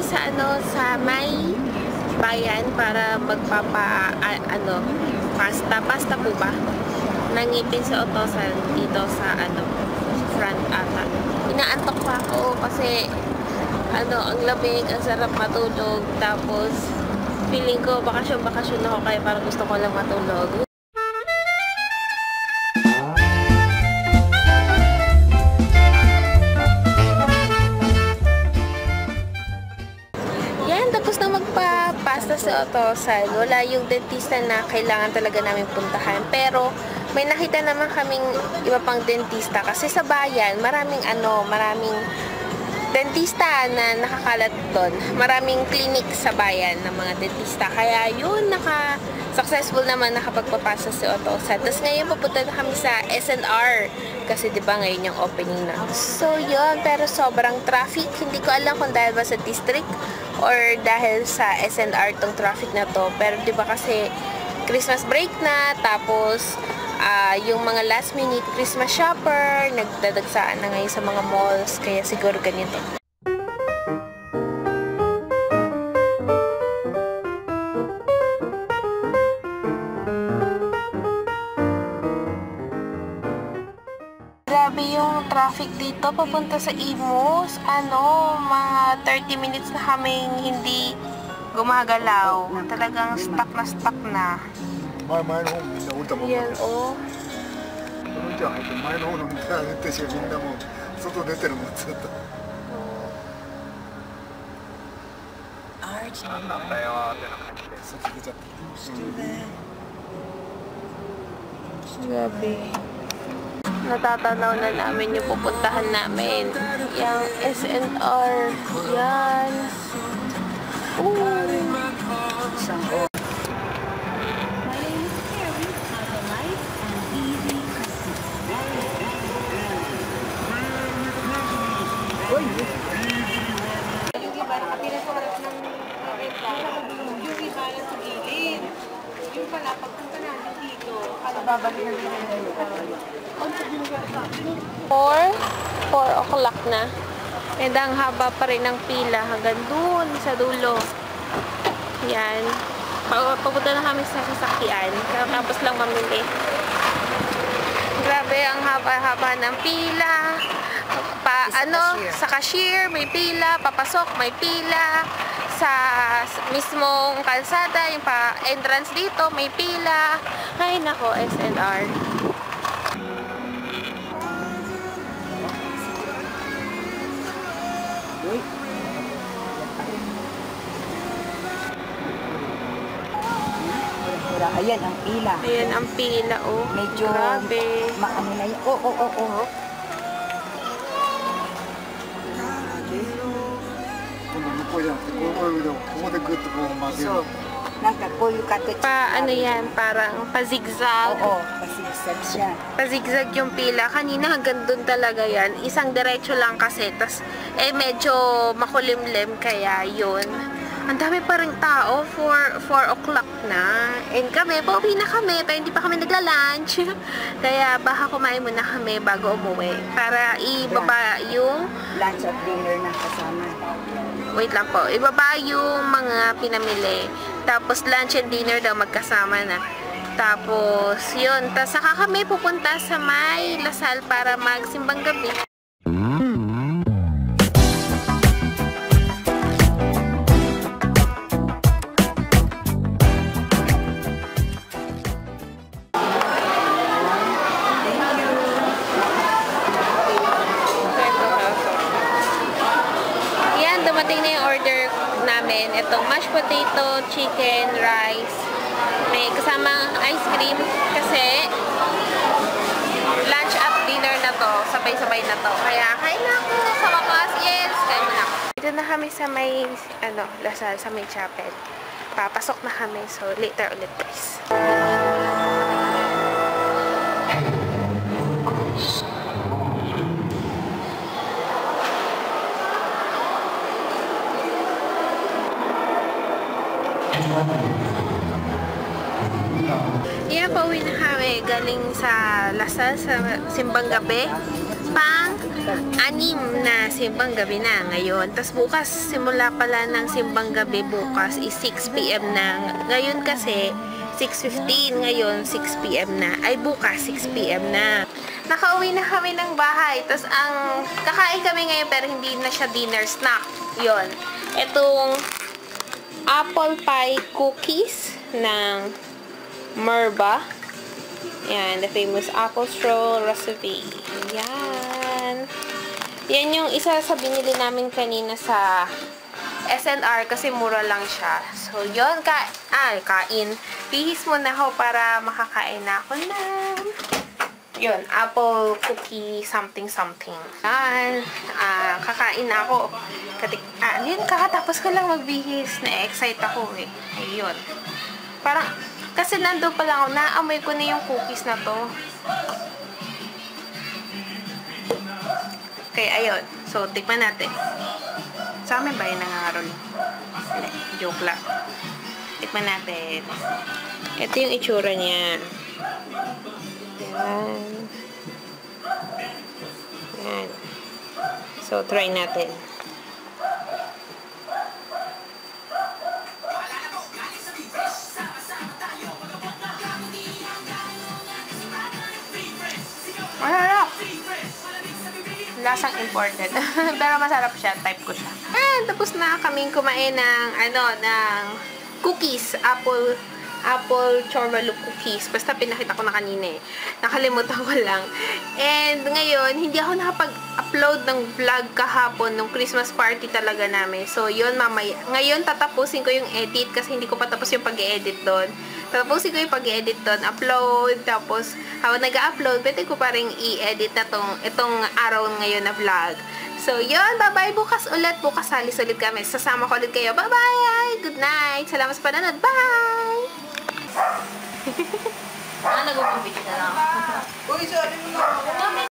sa sa may bayan para pasta po ba? Nangipin sa Otosan dito sa front ata. Inaantok pa ako kasi ang lamig, ang sarap matulog. Tapos feeling ko bakasyon ako kaya parang gusto ko lang matulog. Tapos na magpa-pasta sa Otosan, wala yung dentista na kailangan talaga namin puntahan. Pero may nakita naman kaming iba pang dentista kasi sa bayan, maraming dentista na nakakalat doon. Maraming clinic sa bayan ng mga dentista. Kaya yun, successful naman nakapagpapasa sa Otosan. Tapos ngayon pupunta na kami sa SNR kasi 'di ba ngayon yung opening na. So yun, pero sobrang traffic. Hindi ko alam kung dahil ba sa district or dahil sa SNR tong traffic na to. Pero 'di ba kasi Christmas break na, tapos yung mga last minute Christmas shopper nagdadagsaan na ngayon sa mga malls, kaya siguro ganito. Grabe yung traffic dito papunta sa Imus. Mga 30 minutes na kaming hindi gumagalaw. Talagang stuck na. Yan, oh. Grabe. Natatanaw na namin yung pupuntahan namin. Yung SNR. Yan. Four o'clock na. And ang haba pa rin ng pila hanggang dun sa dulo. Yan. Papunta na kami sa sasakyan. Tapos lang mamili. Grabe, ang haba-haba ng pila. Sa cashier may pila, papasok may pila. Sa mismong kalsada, yung entrance dito may pila. Ay nako, SNR. Ayan ang pila. Ayan ang pila, oh. Medyo grabe. Maano na yun. Oo. So, yan, parang pa-zigzag. Oo, pa-zigzag siya. Pa-zigzag yung pila. Kanina hanggang dun talaga yan. Isang diretso lang kasi. Tas, medyo makulimlim kaya yun. Ang dami pa rin tao. 4 o'clock na. And kami, pauwi na kami. Pero hindi pa kami nagla-lunch. Kaya baka kumain muna kami bago umuwi. Para ibaba yung lunch at dinner na kasama. Wait lang po. Ibaba yung mga pinamili. Tapos lunch and dinner daw magkasama na. Tapos yun. Tapos saka kami pupunta sa may Lasal para magsimbang gabi. Dumating na yung order namin. Itong mashed potato, chicken, rice. May kasamang ice cream kasi lunch at dinner na to. Sabay-sabay na to. Kaya kain na ako sa wakas. Yes! Kain mo na ako. Dito na kami sa may, Lasal, sa may chapel. Papasok na kami. So, later ulit guys. Pauwi na kami galing sa Lasal sa simbang gabi. pang-anim na simbang gabi na ngayon. Tapos bukas, simula pala ng simbang gabi bukas is 6 p.m. na. Ngayon kasi, 6:15. Ngayon, 6 p.m. na. Ay, bukas, 6 p.m. na. Nakauwi na kami ng bahay. Tapos, kakain kami ngayon pero hindi na siya dinner snack. Yon. Itong apple pie cookies ng Merba. Yan, the famous apple straw recipe. Yan. Yan yung isa sa binili namin kanina sa SNR kasi mura lang siya. So, yun, kain. Bihis muna ako para makakain na ako ng yun, apple cookie something. Yan, kakain na ako. Yun, kakatapos ko lang magbihis. Na-excite ako eh. Ayun. Parang, kasi nandun pa lang ako, naamoy ko na yung cookies na to. Okay, ayun. So, tikman natin. Sa amin ba yung nangangarol? Hindi, joke lang. Tikman natin. Ito yung itsura niya. Yan. Yan. So, try natin. Masarap! Lasang imported. Pero masarap siya. Type ko siya. And tapos na kaming kumain ng ng cookies. Apple chormalo cookies. Basta pinakita ko na kanina eh. Nakalimutan ko lang. And ngayon, hindi ako nakapag-upload ng vlog kahapon nung Christmas party talaga namin. So, yun mamaya. Ngayon, tatapusin ko yung edit kasi hindi ko pa tapos yung pag-edit doon. Tatapusin ko yung pag-edit doon. Upload. Tapos, habang nag-upload, pwede ko pa rin i-edit na itong araw ngayon na vlog. So, yun. Bye-bye. Bukas ulit. Bukas salis ulit kami. Sasama ko ulit kayo. Bye-bye. Good night. Salamat sa panonood. Bye! Nag-upit ka lang. Uy, sorry mo na.